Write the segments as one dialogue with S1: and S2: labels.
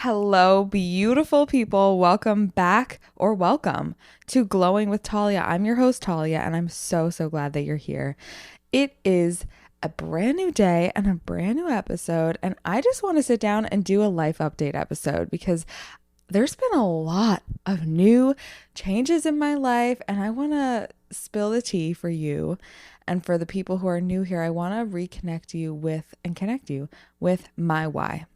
S1: Hello, beautiful people. Welcome back or welcome to Glowing with Talia. I'm your host, Talia, and I'm so glad that you're here. It is a brand new day and a brand new episode, and I just want to sit down and do a life update episode because there's been a lot of new changes in my life, and I want to spill the tea for you. And for the people who are new here, I want to reconnect you with and connect you with my why.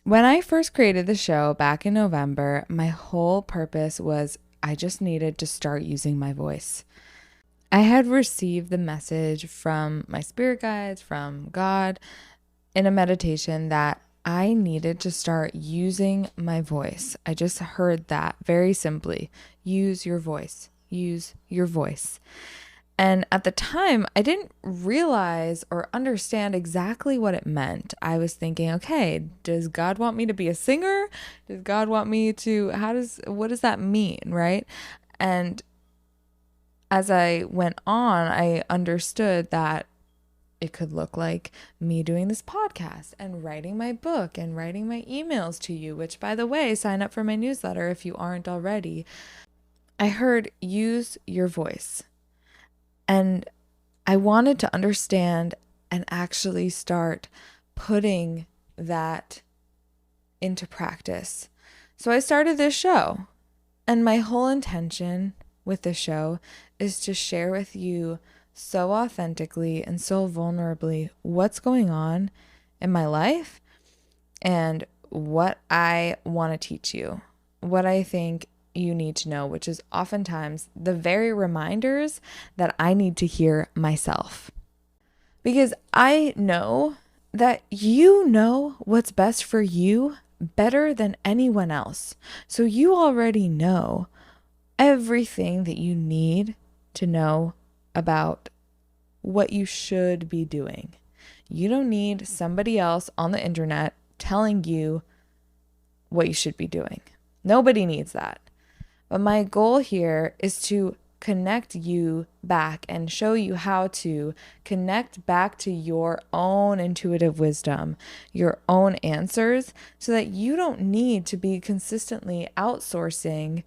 S1: When I first created the show back in November, my whole purpose was I just needed to start using my voice. I had received the message from my spirit guides, from God, in a meditation that I needed to start using my voice. I just heard that very simply. Use your voice. Use your voice. And at the time, I didn't realize or understand exactly what it meant. I was thinking, okay, does God want me to be a singer? Does God want me to, what does that mean, right? And as I went on, I understood that it could look like me doing this podcast and writing my book and writing my emails to you, which, by the way, sign up for my newsletter if you aren't already. I heard use your voice. And I wanted to understand and actually start putting that into practice. So I started this show. And my whole intention with the show is to share with you so authentically and so vulnerably what's going on in my life and what I want to teach you, what I think you need to know, which is oftentimes the very reminders that I need to hear myself. Because I know that you know what's best for you better than anyone else. So you already know everything that you need to know about what you should be doing. You don't need somebody else on the internet telling you what you should be doing. Nobody needs that. But my goal here is to connect you back and show you how to connect back to your own intuitive wisdom, your own answers, so that you don't need to be consistently outsourcing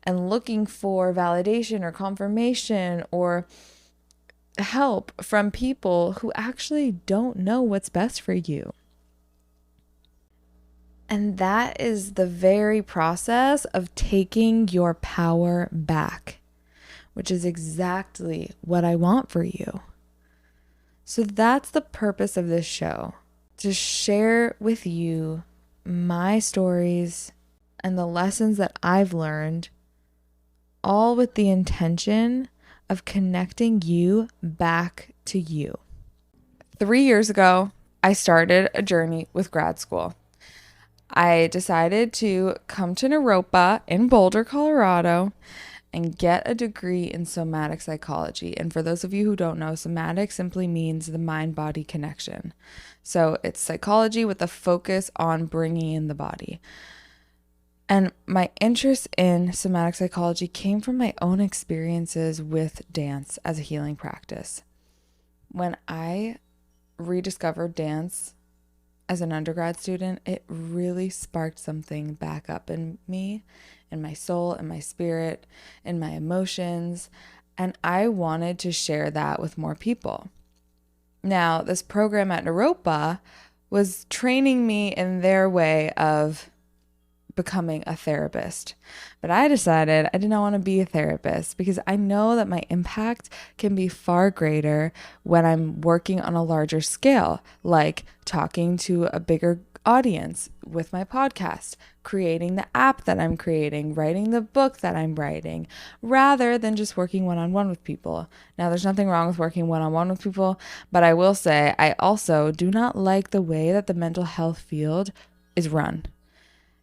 S1: and looking for validation or confirmation or help from people who actually don't know what's best for you. And that is the very process of taking your power back, which is exactly what I want for you. So that's the purpose of this show, to share with you my stories and the lessons that I've learned, all with the intention of connecting you back to you. 3 years ago, I started a journey with grad school. I decided to come to Naropa in Boulder, Colorado, and get a degree in somatic psychology. And for those of you who don't know, somatic simply means the mind-body connection. So it's psychology with a focus on bringing in the body. And my interest in somatic psychology came from my own experiences with dance as a healing practice. When I rediscovered dance as an undergrad student, it really sparked something back up in me, in my soul, in my spirit, in my emotions, and I wanted to share that with more people. Now, this program at Naropa was training me in their way of becoming a therapist. But I decided I did not want to be a therapist because I know that my impact can be far greater when I'm working on a larger scale, like talking to a bigger audience with my podcast, creating the app that I'm creating, writing the book that I'm writing, rather than just working one-on-one with people. Now, there's nothing wrong with working one-on-one with people, but I will say I also do not like the way that the mental health field is run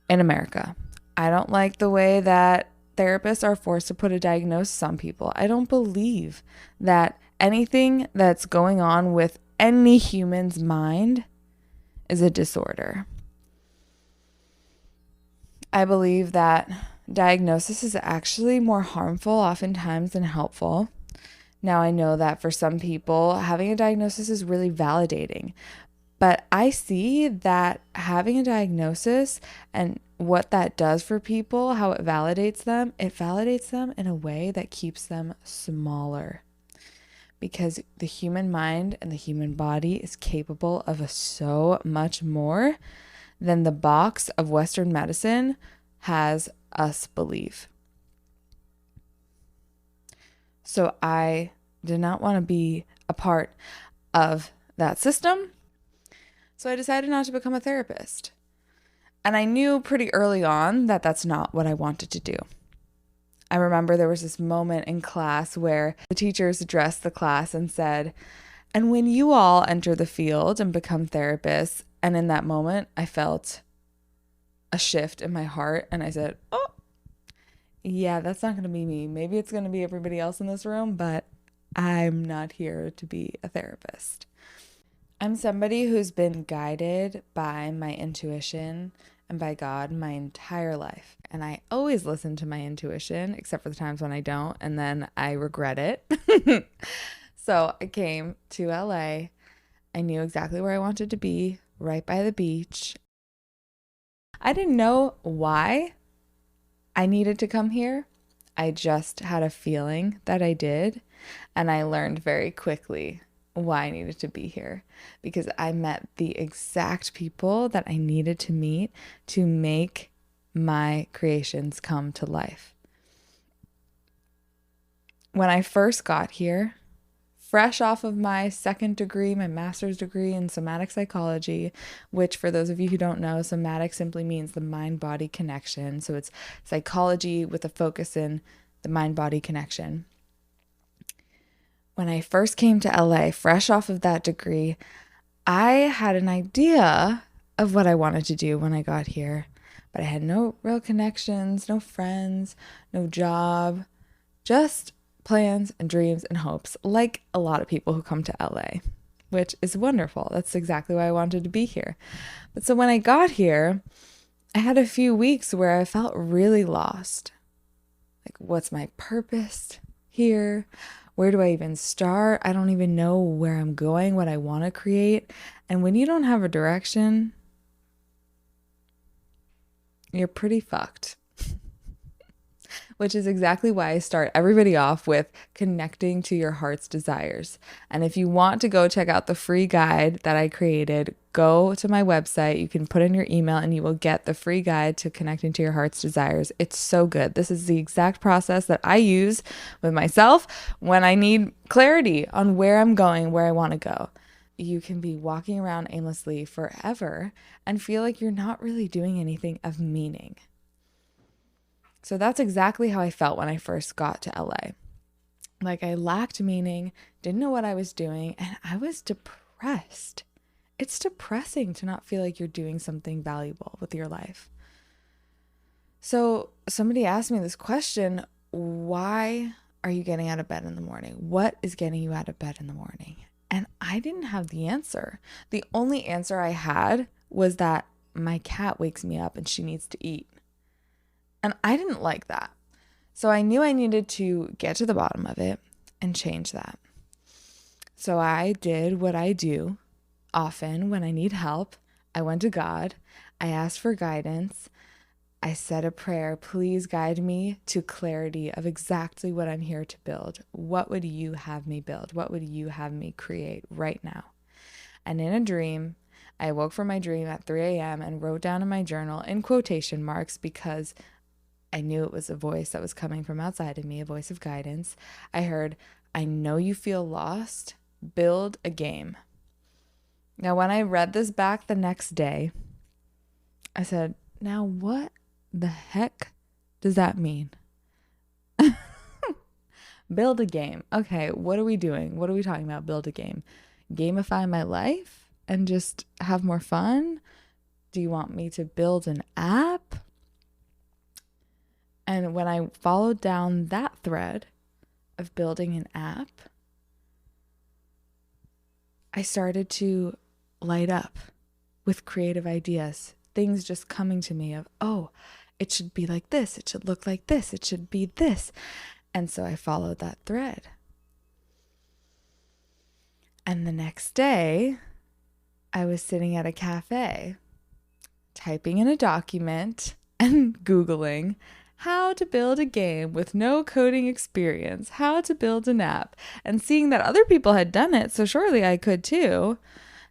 S1: in America. I don't like the way that therapists are forced to put a diagnosis on people. I don't believe that anything that's going on with any human's mind is a disorder. I believe that diagnosis is actually more harmful oftentimes than helpful. Now, I know that for some people, having a diagnosis is really validating, But I see that having a diagnosis and what that does for people, how it validates them in a way that keeps them smaller. Because the human mind and the human body is capable of so much more than the box of Western medicine has us believe. So I did not want to be a part of that system. So I decided not to become a therapist. And I knew pretty early on that that's not what I wanted to do. I remember there was this moment in class where the teachers addressed the class and said, and when you all enter the field and become therapists, and in that moment, I felt a shift in my heart. And I said, oh, yeah, that's not going to be me. Maybe it's going to be everybody else in this room, but I'm not here to be a therapist. I'm somebody who's been guided by my intuition and by God my entire life. And I always listen to my intuition, except for the times when I don't, and then I regret it. So I came to LA. I knew exactly where I wanted to be, right by the beach. I didn't know why I needed to come here. I just had a feeling that I did, and I learned very quickly why I needed to be here, because I met the exact people that I needed to meet to make my creations come to life. When I first got here, fresh off of my second degree, my master's degree in somatic psychology, which for those of you who don't know, somatic simply means the mind-body connection. So it's psychology with a focus in the mind-body connection. When I first came to LA, fresh off of that degree, I had an idea of what I wanted to do when I got here, but I had no real connections, no friends, no job, just plans and dreams and hopes, like a lot of people who come to LA, which is wonderful. That's exactly why I wanted to be here. But so when I got here, I had a few weeks where I felt really lost. Like, what's my purpose here? Where do I even start? I don't even know where I'm going, what I want to create. And when you don't have a direction, you're pretty fucked. Which is exactly why I start everybody off with connecting to your heart's desires. And if you want to go check out the free guide that I created, go to my website. You can put in your email and you will get the free guide to connecting to your heart's desires. It's so good. This is the exact process that I use with myself when I need clarity on where I'm going, where I want to go. You can be walking around aimlessly forever and feel like you're not really doing anything of meaning. So that's exactly how I felt when I first got to LA. Like, I lacked meaning, didn't know what I was doing, and I was depressed. It's depressing to not feel like you're doing something valuable with your life. So somebody asked me this question, why are you getting out of bed in the morning? What is getting you out of bed in the morning? And I didn't have the answer. The only answer I had was that my cat wakes me up and she needs to eat. And I didn't like that. So I knew I needed to get to the bottom of it and change that. So I did what I do often when I need help. I went to God. I asked for guidance. I said a prayer, please guide me to clarity of exactly what I'm here to build. What would you have me build? What would you have me create right now? And in a dream, I woke from my dream at 3 a.m. and wrote down in my journal in quotation marks, because I knew it was a voice that was coming from outside of me, a voice of guidance. I heard, I know you feel lost. Build a game. Now, when I read this back the next day, I said, now what the heck does that mean? Build a game. Okay, what are we doing? What are we talking about? Build a game. Gamify my life and just have more fun? Do you want me to build an app? And when I followed down that thread of building an app, I started to light up with creative ideas, things just coming to me of, oh, it should be like this, it should look like this, it should be this. And so I followed that thread. And the next day, I was sitting at a cafe, typing in a document and Googling how to build a game with no coding experience, how to build an app, and seeing that other people had done it, so surely I could too.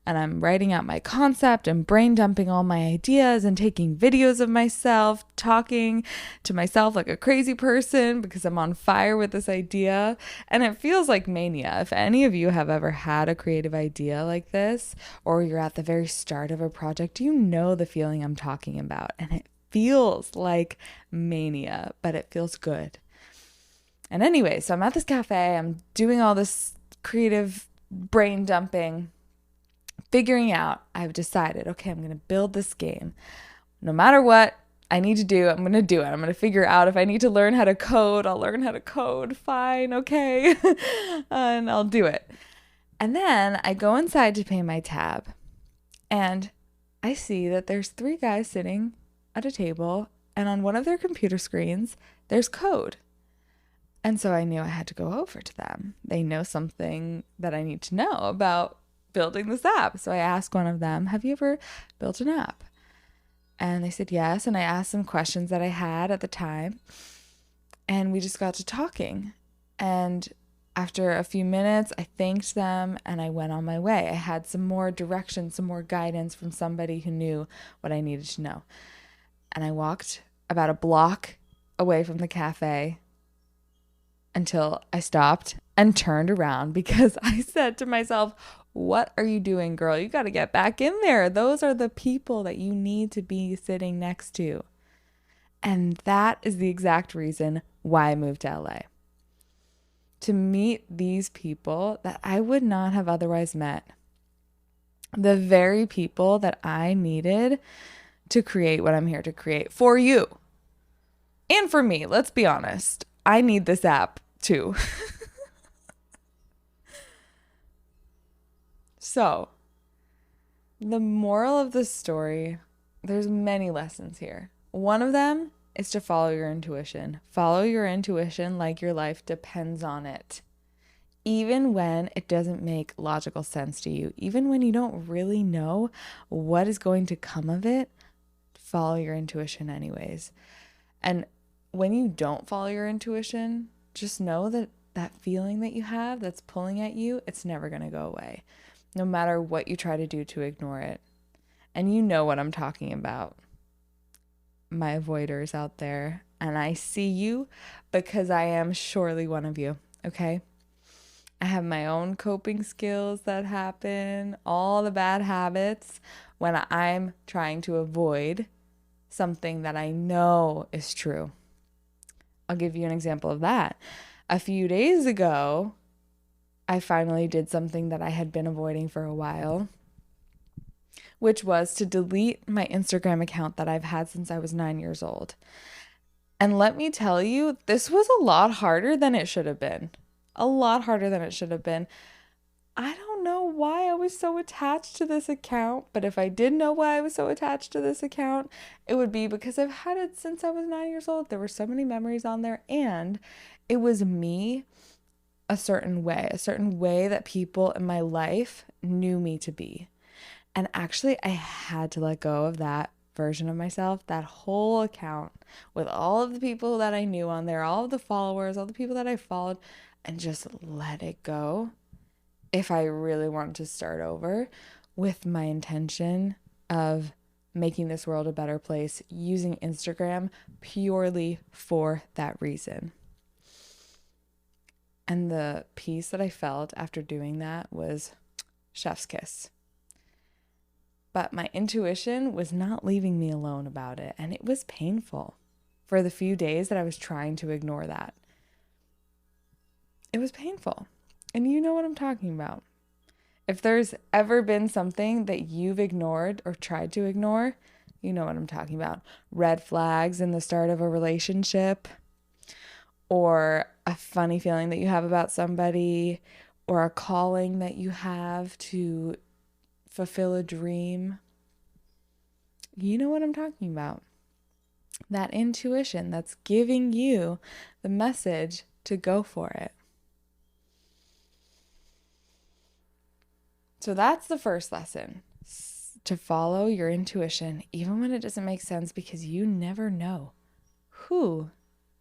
S1: And I'm writing out my concept and brain dumping all my ideas and taking videos of myself, talking to myself like a crazy person because I'm on fire with this idea. And it feels like mania. If any of you have ever had a creative idea like this, or you're at the very start of a project, you know the feeling I'm talking about. And it feels like mania, but it feels good. And anyway, so I'm at this cafe, I'm doing all this creative brain dumping, figuring out, I've decided, okay, I'm going to build this game. No matter what I need to do, I'm going to do it. I'm going to figure out if I need to learn how to code, I'll learn how to code. Fine, okay. And I'll do it. And then I go inside to pay my tab, and I see that there's 3 guys sitting at a table, and on one of their computer screens, there's code. And so I knew I had to go over to them. They know something that I need to know about building this app. So I asked one of them, have you ever built an app? And they said yes. And I asked some questions that I had at the time. And we just got to talking. And after a few minutes, I thanked them and I went on my way. I had some more direction, some more guidance from somebody who knew what I needed to know. And I walked about a block away from the cafe until I stopped and turned around because I said to myself, what are you doing, girl? You got to get back in there. Those are the people that you need to be sitting next to. And that is the exact reason why I moved to LA. To meet these people that I would not have otherwise met. The very people that I needed to create what I'm here to create for you. And for me, let's be honest. I need this app too. So, the moral of the story, there's many lessons here. One of them is to follow your intuition. Follow your intuition like your life depends on it. Even when it doesn't make logical sense to you, even when you don't really know what is going to come of it, follow your intuition anyways. And when you don't follow your intuition, just know that that feeling that you have that's pulling at you, it's never going to go away, no matter what you try to do to ignore it. And you know what I'm talking about, my avoiders out there. And I see you because I am surely one of you, okay? I have my own coping skills that happen, all the bad habits when I'm trying to avoid something that I know is true. I'll give you an example of that. A few days ago, I finally did something that I had been avoiding for a while, which was to delete my Instagram account that I've had since I was 9 years old. And let me tell you, this was a lot harder than it should have been. A lot harder than it should have been. I don't know why I was so attached to this account, but if I did know why I was so attached to this account, it would be because I've had it since I was 9 years old. There were so many memories on there, and it was me a certain way that people in my life knew me to be. And actually, I had to let go of that version of myself, that whole account with all of the people that I knew on there, all of the followers, all the people that I followed, and just let it go if I really wanted to start over with my intention of making this world a better place, using Instagram purely for that reason. And the peace that I felt after doing that was chef's kiss. But my intuition was not leaving me alone about it, and it was painful for the few days that I was trying to ignore that. It was painful. And you know what I'm talking about. If there's ever been something that you've ignored or tried to ignore, you know what I'm talking about. Red flags in the start of a relationship, or a funny feeling that you have about somebody, or a calling that you have to fulfill a dream. You know what I'm talking about. That intuition that's giving you the message to go for it. So that's the first lesson. to follow your intuition, even when it doesn't make sense, because you never know who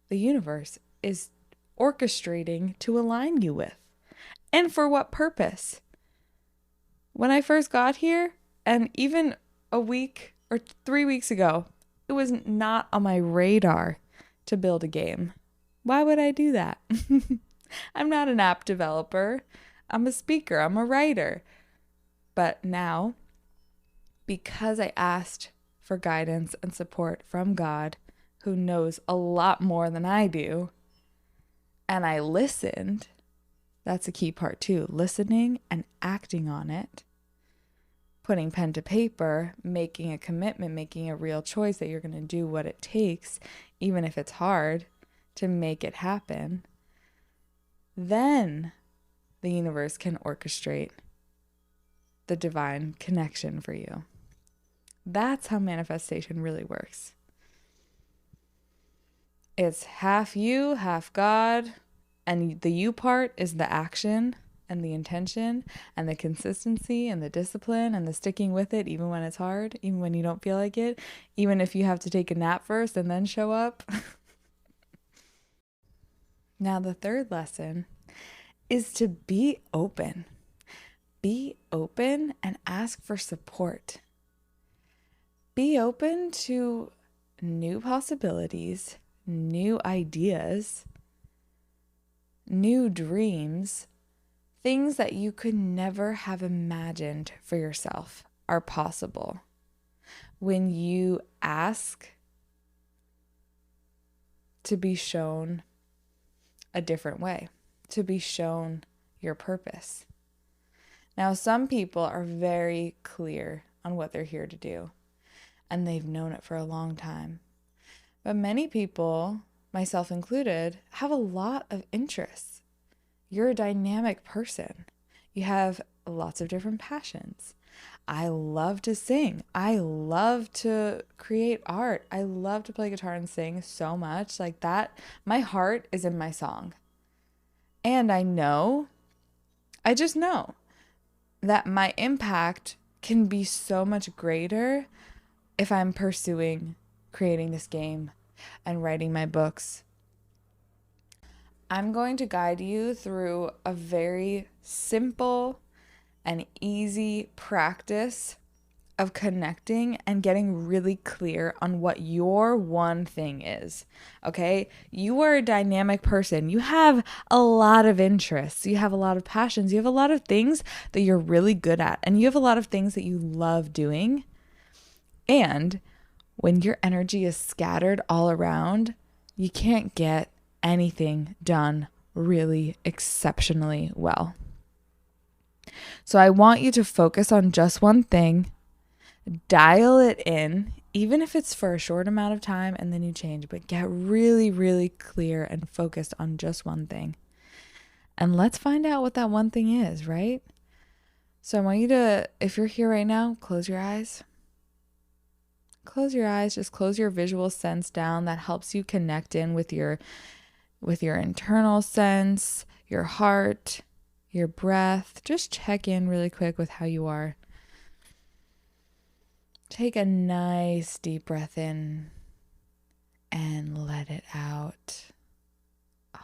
S1: the universe is orchestrating to align you with and for what purpose. When I first got here, and even a week or 3 weeks ago, it was not on my radar to build a game. Why would I do that? I'm not an app developer. I'm a speaker. I'm a writer. But now, because I asked for guidance and support from God, who knows a lot more than I do, and I listened, that's a key part too, listening and acting on it, putting pen to paper, making a commitment, making a real choice that you're going to do what it takes, even if it's hard, to make it happen, then the universe can orchestrate the divine connection for you. That's how manifestation really works. It's half you, half God, and the you part is the action and the intention and the consistency and the discipline and the sticking with it, even when it's hard, even when you don't feel like it, even if you have to take a nap first and then show up. Now, the third lesson is to be open. Be open and ask for support. Be open to new possibilities, new ideas, new dreams, things that you could never have imagined for yourself are possible when you ask to be shown a different way, to be shown your purpose. Now, some people are very clear on what they're here to do, and they've known it for a long time. But many people, myself included, have a lot of interests. You're a dynamic person. You have lots of different passions. I love to sing. I love to create art. I love to play guitar and sing so much. Like that, my heart is in my song. And I just know that my impact can be so much greater if I'm pursuing creating this game and writing my books. I'm going to guide you through a very simple and easy practice of connecting and getting really clear on what your one thing is. Okay? You are a dynamic person. You have a lot of interests. You have a lot of passions. You have a lot of things that you're really good at. And you have a lot of things that you love doing. And when your energy is scattered all around, you can't get anything done really exceptionally well. So I want you to focus on just one thing, dial it in, even if it's for a short amount of time and then you change, but get really, really clear and focused on just one thing. And let's find out what that one thing is, right? So I want you to, if you're here right now, close your eyes. Close your eyes, just close your visual sense down. That helps you connect in with your internal sense, your heart, your breath. Just check in really quick with how you are. Take a nice deep breath in and let it out. Oh,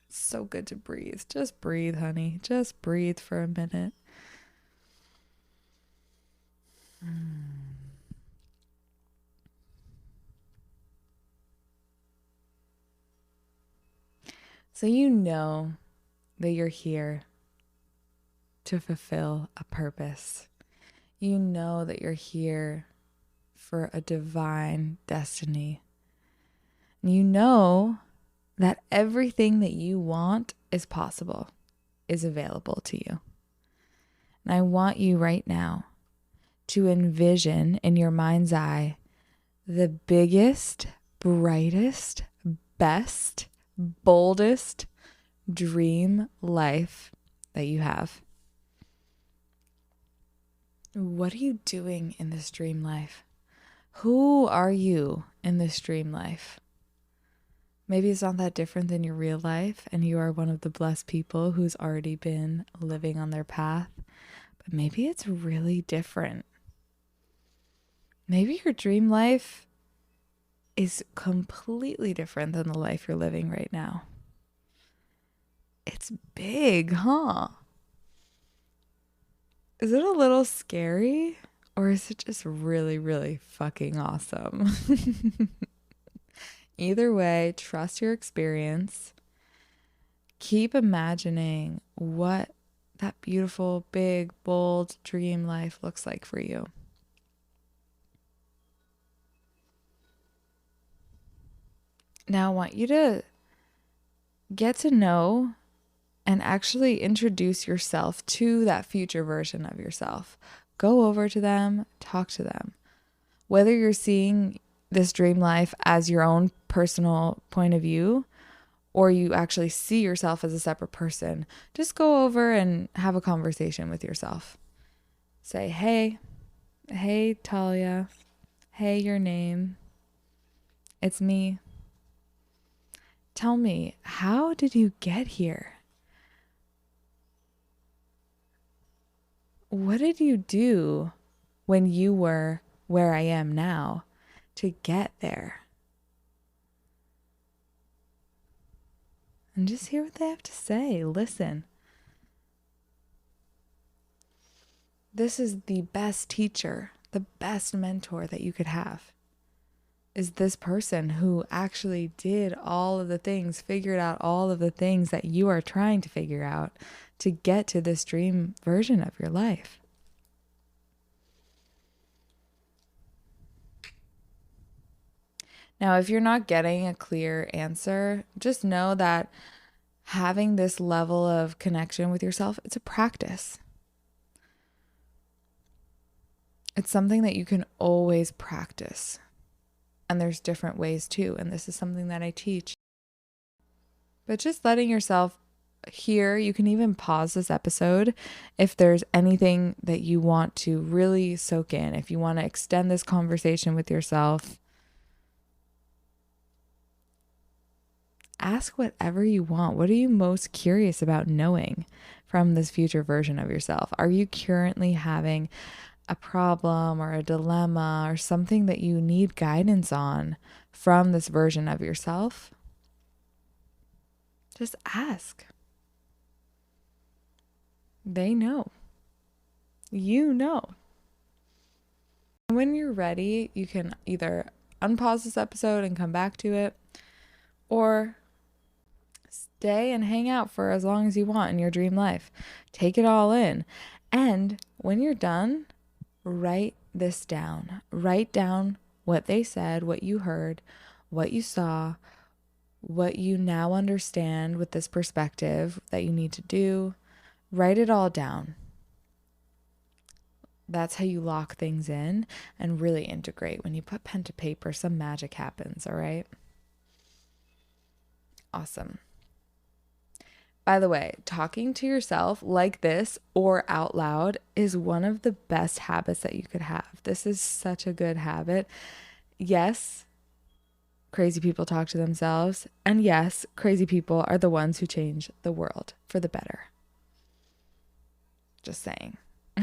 S1: it's so good to breathe. Just breathe, honey. Just breathe for a minute. So you know that you're here to fulfill a purpose. You know that you're here for a divine destiny. And you know that everything that you want is possible, is available to you. And I want you right now to envision in your mind's eye the biggest, brightest, best, boldest dream life that you have. What are you doing in this dream life? Who are you in this dream life? Maybe it's not that different than your real life, and you are one of the blessed people who's already been living on their path. But maybe it's really different. Maybe your dream life is completely different than the life you're living right now. It's big, huh? Is it a little scary? Or is it just really, really fucking awesome? Either way, trust your experience. Keep imagining what that beautiful, big, bold dream life looks like for you. Now, I want you to get to know and actually introduce yourself to that future version of yourself. Go over to them, talk to them. Whether you're seeing this dream life as your own personal point of view or you actually see yourself as a separate person, just go over and have a conversation with yourself. Say, hey, Talia. Hey, your name. It's me. Tell me, how did you get here? What did you do when you were where I am now to get there? And just hear what they have to say. Listen. This is the best teacher, the best mentor that you could have. Is this person who actually did all of the things, figured out all of the things that you are trying to figure out to get to this dream version of your life. Now, if you're not getting a clear answer, just know that having this level of connection with yourself, it's a practice. It's something that you can always practice. And there's different ways too. And this is something that I teach. But just letting yourself hear, you can even pause this episode if there's anything that you want to really soak in. If you want to extend this conversation with yourself, ask whatever you want. What are you most curious about knowing from this future version of yourself? Are you currently having a problem or a dilemma or something that you need guidance on from this version of yourself? Just ask. They know. You know. When you're ready, you can either unpause this episode and come back to it, or stay and hang out for as long as you want in your dream life. Take it all in. And when you're done, write this down. Write down what they said, what you heard, what you saw, what you now understand with this perspective that you need to do. Write it all down. That's how you lock things in and really integrate. When you put pen to paper, some magic happens, all right? Awesome. By the way, talking to yourself like this or out loud is one of the best habits that you could have. This is such a good habit. Yes, crazy people talk to themselves. And yes, crazy people are the ones who change the world for the better. Just saying. I'm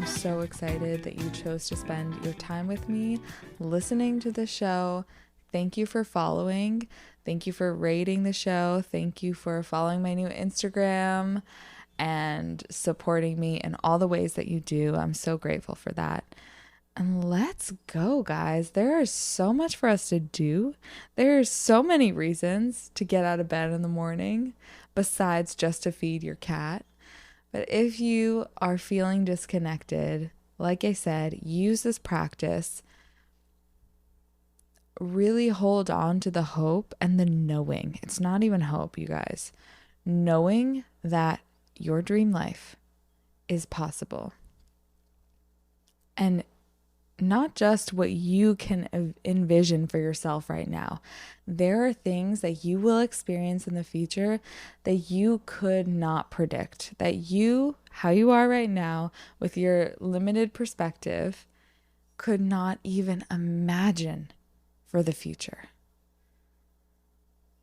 S1: so excited that you chose to spend your time with me listening to the show. Thank you for following. Thank you for rating the show. Thank you for following my new Instagram and supporting me in all the ways that you do. I'm so grateful for that. And let's go, guys. There is so much for us to do. There are so many reasons to get out of bed in the morning besides just to feed your cat. But if you are feeling disconnected, like I said, use this practice. Really hold on to the hope and the knowing. It's not even hope, you guys. Knowing that your dream life is possible. And not just what you can envision for yourself right now. There are things that you will experience in the future that you could not predict, that you, how you are right now, with your limited perspective, could not even imagine for the future.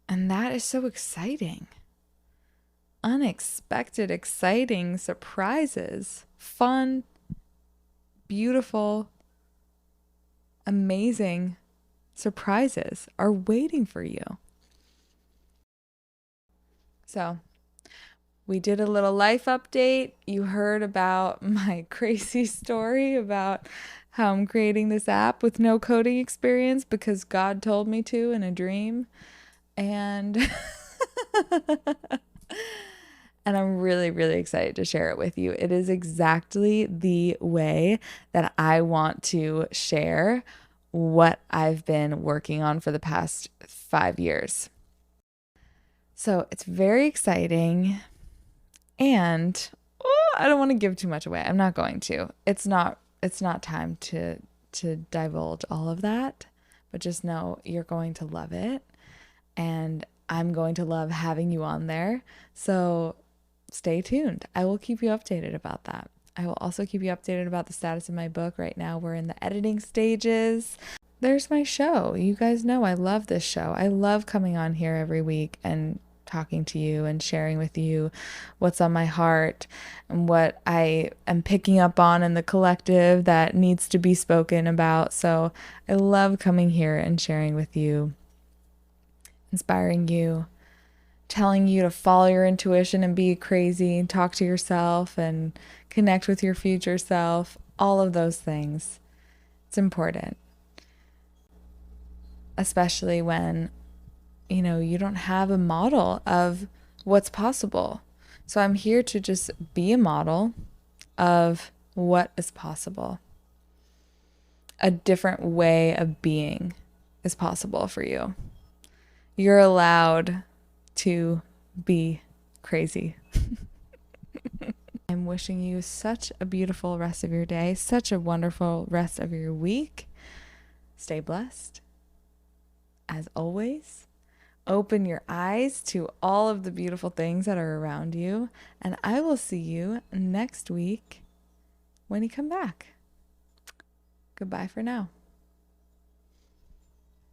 S1: And that is so exciting. Unexpected, exciting surprises, fun, beautiful, amazing surprises are waiting for you. So, we did a little life update. You heard about my crazy story about how I'm creating this app with no coding experience because God told me to in a dream. And and I'm really, really excited to share it with you. It is exactly the way that I want to share what I've been working on for the past 5 years. So it's very exciting. And I don't want to give too much away. I'm not going to. It's not time to divulge all of that, but just know you're going to love it. And I'm going to love having you on there. So stay tuned. I will keep you updated about that. I will also keep you updated about the status of my book. Right now, we're in the editing stages. There's my show. You guys know I love this show. I love coming on here every week and talking to you and sharing with you what's on my heart and what I am picking up on in the collective that needs to be spoken about. So I love coming here and sharing with you, inspiring you, telling you to follow your intuition and be crazy, talk to yourself and connect with your future self, all of those things. It's important, especially when, you don't have a model of what's possible. So I'm here to just be a model of what is possible. A different way of being is possible for you. You're allowed to be crazy. I'm wishing you such a beautiful rest of your day, such a wonderful rest of your week. Stay blessed. As always, open your eyes to all of the beautiful things that are around you, and I will see you next week when you come back. Goodbye for now.